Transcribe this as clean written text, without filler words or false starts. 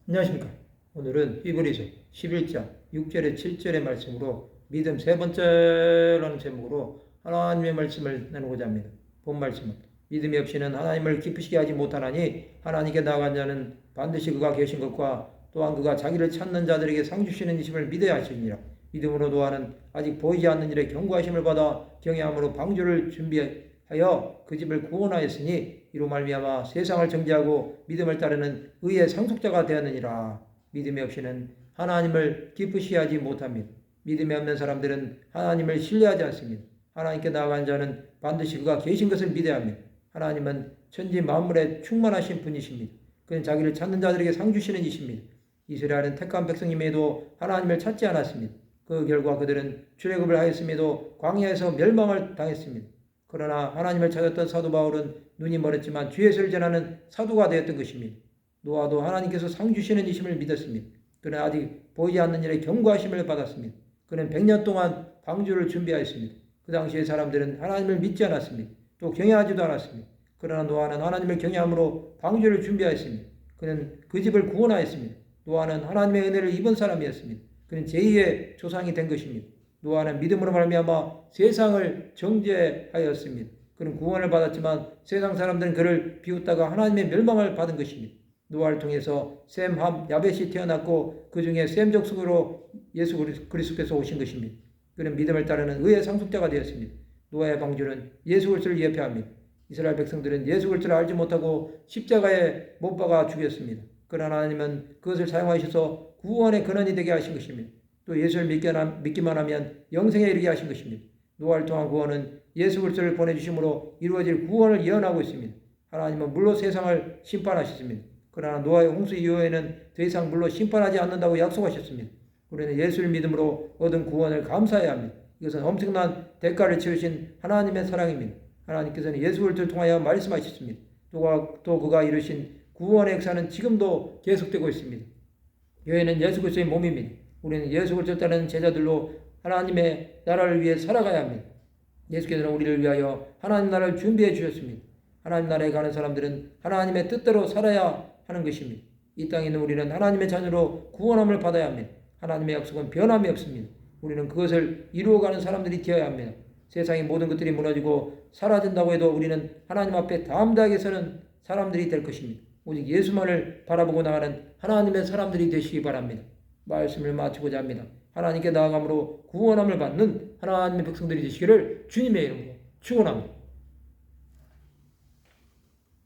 안녕하십니까. 오늘은 히브리서 11장 6절에 7절의 말씀으로 믿음 세 번째라는 제목으로 하나님의 말씀을 나누고자 합니다. 본 말씀은 믿음이 없이는 하나님을 기쁘시게 하지 못하나니 하나님께 나아간 자는 반드시 그가 계신 것과 또한 그가 자기를 찾는 자들에게 상 주시는 이심을 믿어야 하시니라. 믿음으로 노아는 아직 보이지 않는 일에 경고하심을 받아 경외함으로 방주를 준비하여 그 집을 구원하였으니 이로 말미암아 세상을 정죄하고 믿음을 따르는 의의 상속자가 되었느니라. 믿음이 없이는 하나님을 기쁘시게 하지 못합니다. 믿음이 없는 사람들은 하나님을 신뢰하지 않습니다. 하나님께 나아간 자는 반드시 그가 계신 것을 믿어야 합니다. 하나님은 천지 만물에 충만하신 분이십니다. 그는 자기를 찾는 자들에게 상 주시는 이십니다. 이스라엘은 택한 백성임에도 하나님을 찾지 않았습니다. 그 결과 그들은 출애굽을 하였음에도 광야에서 멸망을 당했습니다. 그러나 하나님을 찾았던 사도 바울은 눈이 멀었지만 주의 소리를 전하는 사도가 되었던 것입니다. 노아도 하나님께서 상 주시는 이심을 믿었습니다. 그러나 아직 보이지 않는 일에 경고하심을 받았습니다. 그는 100년 동안 방주를 준비하였습니다. 그 당시의 사람들은 하나님을 믿지 않았습니다. 또 경외하지도 않았습니다. 그러나 노아는 하나님을 경외함으로 방주를 준비하였습니다. 그는 그 집을 구원하였습니다. 노아는 하나님의 은혜를 입은 사람이었습니다. 그는 제2의 조상이 된 것입니다. 노아는 믿음으로 말미암아 세상을 정죄하였습니다. 그는 구원을 받았지만 세상 사람들은 그를 비웃다가 하나님의 멸망을 받은 것입니다. 노아를 통해서 셈, 함, 야벳이 태어났고 그 중에 셈 족속으로 예수 그리스도께서 오신 것입니다. 그는 믿음을 따르는 의의 상속자가 되었습니다. 노아의 방주는 예수 그리스도를 예표합니다. 이스라엘 백성들은 예수 그리스도를 알지 못하고 십자가에 못 박아 죽였습니다. 그러나 하나님은 그것을 사용하셔서 구원의 근원이 되게 하신 것입니다. 또 예수를 믿기만 하면 영생에 이르게 하신 것입니다. 노아를 통한 구원은 예수 그리스도를 보내주심으로 이루어질 구원을 예언하고 있습니다. 하나님은 물로 세상을 심판하셨습니다. 그러나 노아의 홍수 이후에는 더 이상 물로 심판하지 않는다고 약속하셨습니다. 우리는 예수를 믿음으로 얻은 구원을 감사해야 합니다. 이것은 엄청난 대가를 치르신 하나님의 사랑입니다. 하나님께서는 예수 그리스도를 통하여 말씀하셨습니다. 또 그가 이루신 구원의 역사는 지금도 계속되고 있습니다. 교회는 예수 그리스도의 몸입니다. 우리는 예수 그리스도를 따르는 제자들로 하나님의 나라를 위해 살아가야 합니다. 예수께서는 우리를 위하여 하나님 나라를 준비해 주셨습니다. 하나님 나라에 가는 사람들은 하나님의 뜻대로 살아야 하는 것입니다. 이 땅에 있는 우리는 하나님의 자녀로 구원함을 받아야 합니다. 하나님의 약속은 변함이 없습니다. 우리는 그것을 이루어가는 사람들이 되어야 합니다. 세상의 모든 것들이 무너지고 사라진다고 해도 우리는 하나님 앞에 담대하게 서는 사람들이 될 것입니다. 오직 예수만을 바라보고 나가는 하나님의 사람들이 되시기 바랍니다. 말씀을 마치고자 합니다. 하나님께 나아감으로 구원함을 받는 하나님의 백성들이 되시기를 주님의 이름으로 축원합니다.